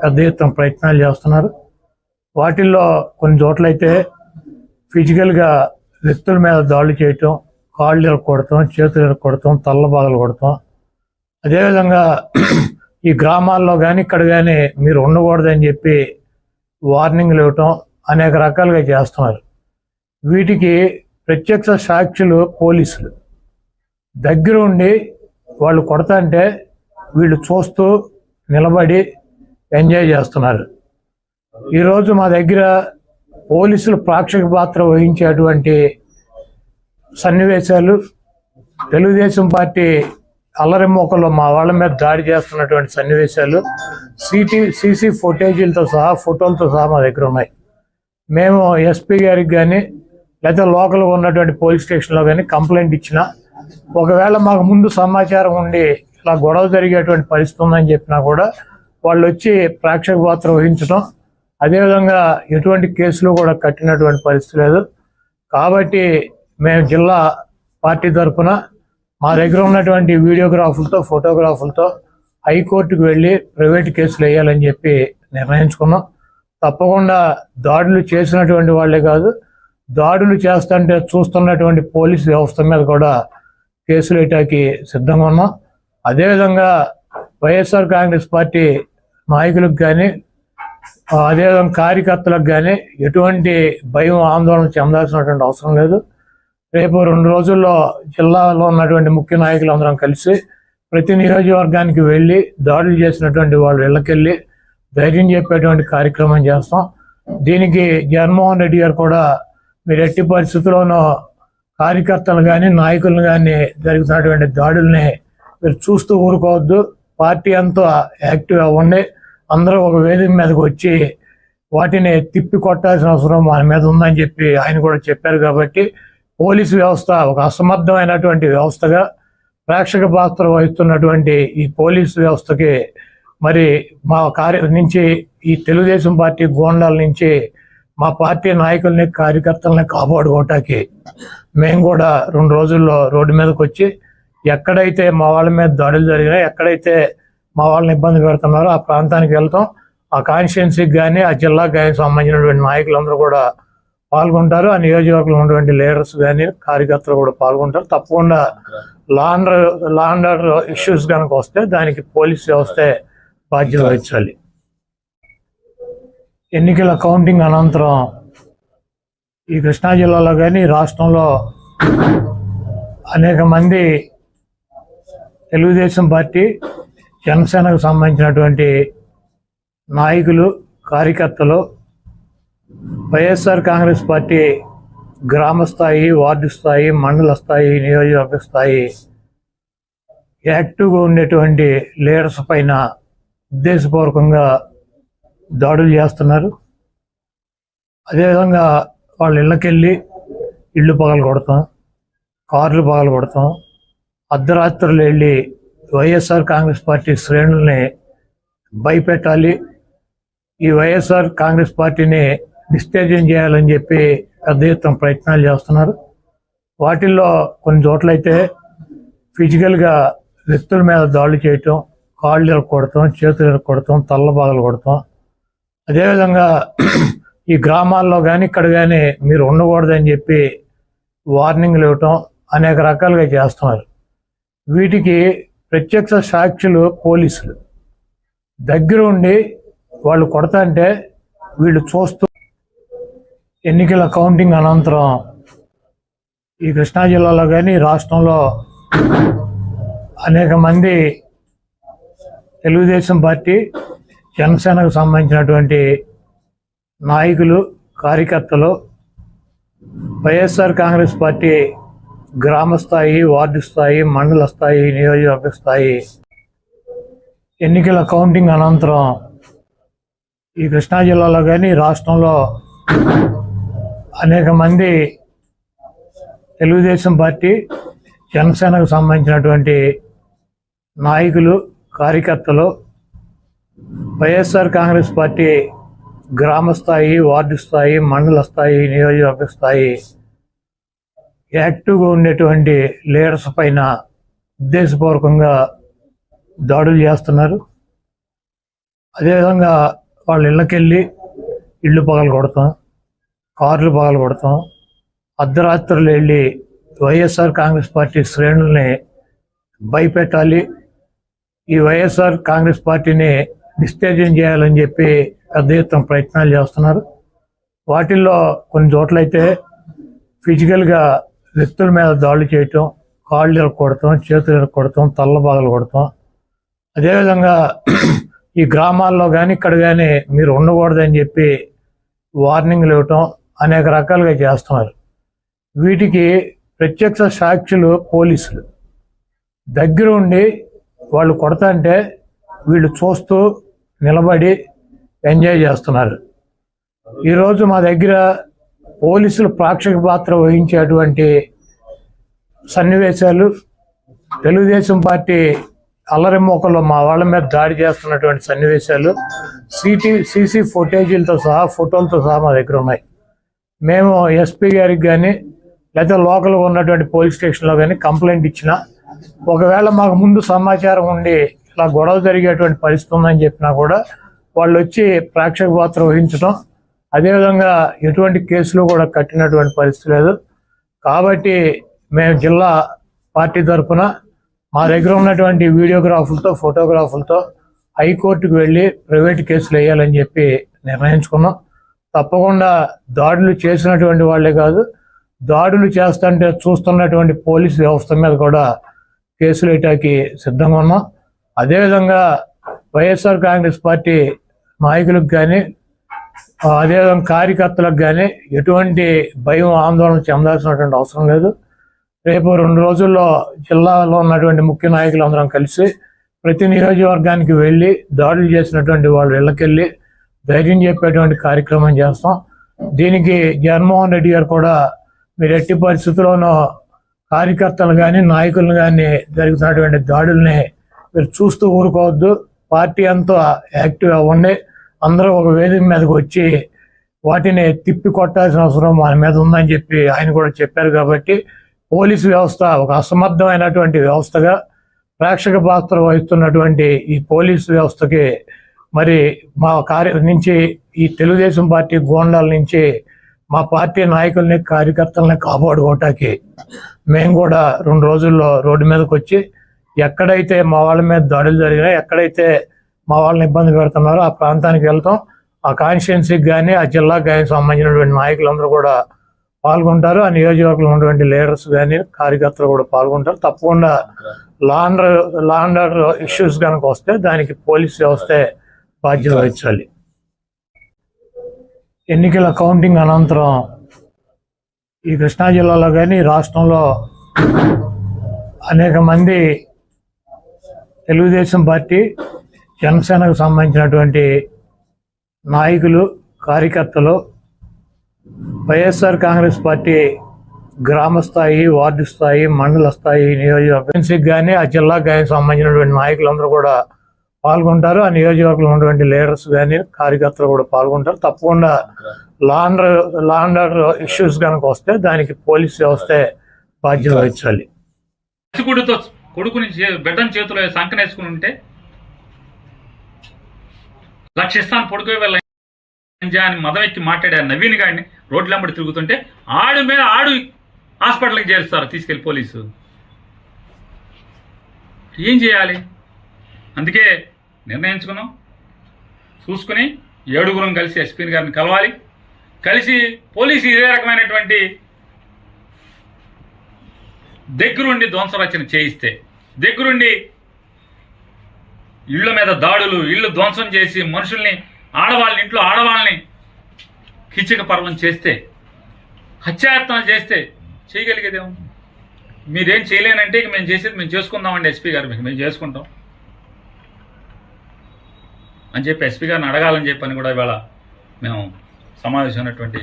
పెద్ద ఎత్తున ప్రయత్నాలు చేస్తున్నారు. వాటిల్లో కొన్ని చోట్లయితే ఫిజికల్గా వ్యక్తుల మీద దాడులు చేయటం, కాళ్ళు ఇరక్కొడతాం, చేతులు ఇరక్కొడతాం, తల్ల బాగలు కొడతాం. అదేవిధంగా ఈ గ్రామాల్లో కానీ ఇక్కడ కానీ మీరు ఉండకూడదని చెప్పి వార్నింగ్లు ఇవ్వటం అనేక రకాలుగా చేస్తున్నారు. వీటికి ప్రత్యక్ష సాక్షులు పోలీసులు దగ్గర ఉండి వాళ్ళు కొడతాంటే వీళ్ళు చూస్తూ నిలబడి ఎంజాయ్ చేస్తున్నారు. ఈరోజు మా దగ్గర పోలీసులు ప్రేక్షక పాత్ర వహించేటువంటి సన్నివేశాలు, తెలుగుదేశం పార్టీ అల్లరిమోకల్లో మా వాళ్ళ మీద దాడి చేస్తున్నటువంటి సన్నివేశాలు సీసీ ఫుటేజీలతో సహా, ఫోటోలతో సహా మా దగ్గర ఉన్నాయి. మేము ఎస్పీ గారికి కానీ లేదా లోకల్గా ఉన్నటువంటి పోలీస్ స్టేషన్లో కానీ కంప్లైంట్ ఇచ్చినా, ఒకవేళ మాకు ముందు సమాచారం ఉండి ఇలా గొడవ జరిగేటువంటి పరిస్థితి ఉందని చెప్పినా కూడా వాళ్ళు వచ్చి ప్రేక్షక పాత్ర వహించడం, అదేవిధంగా ఎటువంటి కేసులు కూడా కట్టినటువంటి పరిస్థితి లేదు. కాబట్టి మేము జిల్లా పార్టీ తరఫున మా దగ్గర ఉన్నటువంటి వీడియోగ్రాఫులతో, ఫోటోగ్రాఫులతో హైకోర్టుకు వెళ్ళి ప్రైవేట్ కేసులు వేయాలని చెప్పి నిర్ణయించుకున్నాం. తప్పకుండా దాడులు చేసినటువంటి వాళ్ళే కాదు, దాడులు చేస్తుంటే చూస్తున్నటువంటి పోలీసు వ్యవస్థ మీద కూడా కేసులు వేయటానికి సిద్ధంగా ఉన్నాం. అదేవిధంగా వైఎస్ఆర్ కాంగ్రెస్ పార్టీ నాయకులకు కానీ, అదేవిధంగా కార్యకర్తలకు కానీ ఎటువంటి భయం, ఆందోళన చెందాల్సినటువంటి అవసరం లేదు. రేపు 2 రోజుల్లో జిల్లాలో ఉన్నటువంటి ముఖ్య నాయకులందరం కలిసి ప్రతి నియోజకవర్గానికి వెళ్ళి దాడులు చేసినటువంటి వాళ్ళు ఇళ్ళకెళ్ళి ధైర్యం చెప్పేటువంటి కార్యక్రమం చేస్తాం. దీనికి జగన్మోహన్ రెడ్డి గారు కూడా మీరు ఎట్టి పరిస్థితుల్లోనూ కార్యకర్తలు కానీ, నాయకులను కానీ జరుగుతున్నటువంటి దాడుల్ని మీరు చూస్తూ ఊరుకోవద్దు, పార్టీ అంతా యాక్టివ్గా ఉండి అందరూ ఒక వేదిక మీదకి వచ్చి వాటిని తిప్పి కొట్టాల్సిన అవసరం మన మీద ఉందని చెప్పి ఆయన కూడా చెప్పారు. కాబట్టి పోలీసు వ్యవస్థ ఒక అసమర్థమైనటువంటి వ్యవస్థగా ప్రేక్షక పాత్ర వహిస్తున్నటువంటి ఈ పోలీసు వ్యవస్థకి మరి మా నుంచి ఈ తెలుగుదేశం పార్టీ గోండాల నుంచి మా పార్టీ నాయకుల్ని, కార్యకర్తల్ని కాపాడుకోవటానికి మేము కూడా 2 రోజుల్లో రోడ్డు మీదకి వచ్చి ఎక్కడైతే మా వాళ్ళ మీద దాడులు జరిగినాయి, ఎక్కడైతే మా వాళ్ళని ఇబ్బంది పెడుతున్నారో ఆ ప్రాంతానికి వెళ్తాం. ఆ కాన్స్టిట్యున్సీకి కానీ, ఆ జిల్లాకు కానీ సంబంధించినటువంటి నాయకులందరూ కూడా పాల్గొంటారు. ఆ నియోజకవర్గంలో ఉన్నటువంటి లీడర్స్ కానీ, కార్యకర్తలు కూడా పాల్గొంటారు. తప్పకుండా లా అండ్ ఆర్డర్ ఇష్యూస్ కనుక వస్తే దానికి పోలీస్ వ్యవస్థే బాధ్యత వహించాలి. ఎన్నికల కౌంటింగ్ అనంతరం ఈ కృష్ణా జిల్లాలో కానీ రాష్ట్రంలో అనేక మంది తెలుగుదేశం పార్టీ, జనసేనకు సంబంధించినటువంటి నాయకులు, కార్యకర్తలు వైఎస్ఆర్ కాంగ్రెస్ పార్టీ గ్రామ స్థాయి, వార్డు స్థాయి, మండల స్థాయి, నియోజకవర్గ స్థాయి యాక్టివ్గా ఉండేటువంటి లీడర్స్ పైన ఉద్దేశపూర్వకంగా దాడులు చేస్తున్నారు. అదేవిధంగా వాళ్ళ ఇళ్ళకెళ్ళి ఇళ్ళు పగలు కొడతాం, కార్లు పగలు కొడతాం, అర్ధరాత్రులు వెళ్ళి వైఎస్ఆర్ కాంగ్రెస్ పార్టీ శ్రేణుల్ని భయపెట్టాలి, ఈ వైఎస్ఆర్ కాంగ్రెస్ పార్టీని డిస్టేజన్ చేయాలని చెప్పి పెద్ద ఎత్తున ప్రయత్నాలు చేస్తున్నారు. వాటిల్లో కొన్ని చోట్లయితే ఫిజికల్గా వ్యక్తుల మీద దాడులు చేయటం, కాళ్ళు ఇరక్కొడతాం, చేతులు ఇరక్కొడతాం, తల్ల బాగలు కొడతాం. అదేవిధంగా ఈ గ్రామాల్లో కానీ ఇక్కడ కానీ మీరు ఉండకూడదని చెప్పి వార్నింగ్లు ఇవ్వటం అనేక రకాలుగా చేస్తున్నారు. వీటికి ప్రత్యక్ష సాక్షులు పోలీసులు దగ్గర ఉండి వాళ్ళు కొడతాంటే వీళ్ళు చూస్తూ ఎన్నికల కౌంటింగ్ అనంతరం ఈ కృష్ణా జిల్లాలో కానీ రాష్ట్రంలో అనేక మంది తెలుగుదేశం పార్టీ, జనసేనకు సంబంధించినటువంటి నాయకులు, కార్యకర్తలు వైఎస్ఆర్ కాంగ్రెస్ పార్టీ గ్రామ స్థాయి, వార్డు స్థాయి, మండల స్థాయి, నియోజకవర్గ స్థాయి ఎన్నికల కౌంటింగ్ అనంతరం ఈ కృష్ణా జిల్లాలో కానీ రాష్ట్రంలో అనేక మంది తెలుగుదేశం పార్టీ, జనసేనకు సంబంధించినటువంటి నాయకులు, కార్యకర్తలు వైఎస్ఆర్ కాంగ్రెస్ పార్టీ గ్రామ స్థాయి, వార్డు స్థాయి, మండల స్థాయి, నియోజకవర్గ స్థాయి యాక్టివ్గా ఉండేటువంటి లీడర్స్ పైన ఉద్దేశపూర్వకంగా దాడులు చేస్తున్నారు. అదేవిధంగా వాళ్ళ ఇళ్ళకెళ్ళి ఇళ్ళు పగలు కొడతాం, కార్లు పగలు కొడతాం, అర్ధరాత్రులు వెళ్ళి వైఎస్ఆర్ కాంగ్రెస్ పార్టీ శ్రేణుల్ని భయపెట్టాలి, ఈ వైఎస్ఆర్ కాంగ్రెస్ పార్టీని నిస్తేజం చేయాలని చెప్పి పెద్ద ఎత్తున ప్రయత్నాలు చేస్తున్నారు. వాటిల్లో కొన్ని చోట్లయితే ఫిజికల్గా వ్యక్తుల మీద దాడులు చేయటం, కాళ్ళు ఇరక్కొడతాం, చేతులు ఇరక్కొడతాం, తల్ల బాగలు కొడతాం. అదేవిధంగా ఈ గ్రామాల్లో కానీ ఇక్కడ కానీ మీరు ఉండకూడదని చెప్పి వార్నింగ్లు ఇవ్వటం అనేక రకాలుగా చేస్తున్నారు. వీటికి ప్రత్యక్ష సాక్షులు పోలీసులు దగ్గర ఉండి వాళ్ళు కొడతాంటే వీళ్ళు చూస్తూ నిలబడి ఎంజాయ్ చేస్తున్నారు. ఈరోజు మా దగ్గర పోలీసులు ప్రేక్షక పాత్ర వహించేటువంటి సన్నివేశాలు, తెలుగుదేశం పార్టీ అల్లరిమోకలో మా వాళ్ళ మీద దాడి చేస్తున్నటువంటి సన్నివేశాలు సీసీ ఫుటేజీలతో సహా, ఫోటోలతో సహా మా దగ్గర ఉన్నాయి. మేము ఎస్పీ గారికి కానీ లేదా లోకల్గా ఉన్నటువంటి పోలీస్ స్టేషన్లో కానీ కంప్లైంట్ ఇచ్చినా, ఒకవేళ మాకు ముందు సమాచారం ఉండి ఇలా గొడవ జరిగేటువంటి పరిస్థితి ఉందని చెప్పినా కూడా వాళ్ళు వచ్చి ప్రేక్షక పాత్ర వహించడం, అదేవిధంగా ఎటువంటి కేసులు కూడా కట్టినటువంటి పరిస్థితి లేదు. కాబట్టి మేము జిల్లా పార్టీ తరఫున మా దగ్గర ఉన్నటువంటి వీడియోగ్రాఫులతో, ఫోటోగ్రాఫులతో హైకోర్టుకు వెళ్ళి ప్రైవేట్ కేసులు వేయాలని చెప్పి నిర్ణయించుకున్నాం. తప్పకుండా దాడులు చేసినటువంటి వాళ్ళే కాదు, దాడులు చేస్తుంటే చూస్తున్నటువంటి పోలీసు వ్యవస్థ మీద కూడా కేసులు వేయటానికి సిద్ధంగా ఉన్నాం. అదేవిధంగా వైఎస్ఆర్ కాంగ్రెస్ పార్టీ నాయకులకు కానీ, అదేవిధంగా కార్యకర్తలకు కానీ ఎటువంటి భయం, ఆందోళన చెందాల్సినటువంటి అవసరం లేదు. రేపు 2 రోజుల్లో జిల్లాలో ఉన్నటువంటి ముఖ్య నాయకులందరం కలిసి ప్రతి నియోజకవర్గానికి వెళ్ళి దాడులు చేసినటువంటి వాళ్ళ ఇళ్ళకెళ్ళి ధైర్యం చెప్పేటువంటి కార్యక్రమం చేస్తాం. దీనికి జగన్మోహన్ రెడ్డి గారు కూడా మీరు ఎట్టి పరిస్థితుల్లోనూ కార్యకర్తలు కానీ, నాయకులను కానీ జరుగుతున్నటువంటి దాడుల్ని మీరు చూస్తూ ఊరుకోవద్దు, పార్టీ అంతా యాక్టివ్ అవ్వండి, అందరూ ఒక వేదిక మీదకి వచ్చి వాటిని తిప్పి కొట్టాల్సిన అవసరం మన మీద ఉందని చెప్పి ఆయన కూడా చెప్పారు. కాబట్టి పోలీసు వ్యవస్థ ఒక అసమర్థమైనటువంటి వ్యవస్థగా ప్రేక్షక పాత్ర వహిస్తున్నటువంటి ఈ పోలీసు వ్యవస్థకి మరి మా నుంచి ఈ తెలుగుదేశం పార్టీ గోండాల నుంచి మా పార్టీ నాయకుల్ని, కార్యకర్తల్ని కాపాడుకోవటానికి మేము కూడా 2 రోజుల్లో రోడ్డు మీదకి వచ్చి ఎక్కడైతే మా వాళ్ళ మీద దాడులు జరిగినాయి, ఎక్కడైతే మా వాళ్ళని ఇబ్బంది పెడుతున్నారో ఆ ప్రాంతానికి వెళ్తాం. ఆ కాన్స్టిట్యున్సీకి కానీ, ఆ జిల్లాకు కానీ సంబంధించినటువంటి నాయకులందరూ కూడా పాల్గొంటారు. ఆ నియోజకవర్గంలో ఉన్నటువంటి లీడర్స్ కానీ, కార్యకర్తలు కూడా పాల్గొంటారు. తప్పకుండా లా అండ్ ఆర్డర్ ఇష్యూస్ కనుక వస్తే దానికి పోలీస్ వ్యవస్థే బాధ్యత వహించాలి. ఎన్నికల కౌంటింగ్ అనంతరం ఈ కృష్ణా జిల్లాలో కానీ రాష్ట్రంలో అనేక మంది తెలుగుదేశం పార్టీ, జనసేనకు సంబంధించినటువంటి నాయకులు, కార్యకర్తలు వైఎస్ఆర్ కాంగ్రెస్ పార్టీ గ్రామ స్థాయి, వార్డు స్థాయి, మండల స్థాయి, నియోజకవర్గానికి కానీ, ఆ జిల్లాకు కానీ సంబంధించినటువంటి నాయకులందరూ కూడా పాల్గొంటారు. ఆ నియోజకవర్గంలో ఉన్నటువంటి లీడర్స్ కానీ, కార్యకర్తలు కూడా పాల్గొంటారు. తప్పకుండా లా అండ్ ఆర్డర్ ఇష్యూస్ కనుక వస్తే దానికి పోలీస్ వ్యవస్థే బాధ్యత వహించాలి. కొడుకుని బిడ్డను చేతిలో సంకనేసుకుని ఉంటే లక్షిస్తాను పొడుకు వెళ్ళ అని మదం ఎక్కి మాట్లాడే నవీన్ గాడిని రోడ్లెంబడి తిరుగుతుంటే ఆడు హాస్పిటల్కి చేరుస్తారు తీసుకెళ్లి పోలీసు. ఏం చేయాలి? అందుకే నిర్ణయించుకున్నాం, చూసుకుని 7 కలిసి ఎస్పీ గారిని కలవాలి. కలిసి పోలీసు ఇదే రకమైనటువంటి దగ్గరుండి ధ్వంసరచన చేయిస్తే, దగ్గరుండి ఇళ్ల మీద దాడులు, ఇళ్లు ధ్వంసం చేసి మనుషుల్ని, ఆడవాళ్ళని, ఇంట్లో ఆడవాళ్ళని కిచక పర్వం చేస్తే, హత్యాయత్నాలు చేస్తే చేయగలిగేదేమో. మీరేం చేయలేనంటే ఇక మేము చేసేది మేము చేసుకుందామండి ఎస్పీ గారు, మేము చేసుకుంటాం అని చెప్పి ఎస్పీ గారిని అడగాలని చెప్పని కూడా ఇవాళ మేము సమావేశమైనటువంటి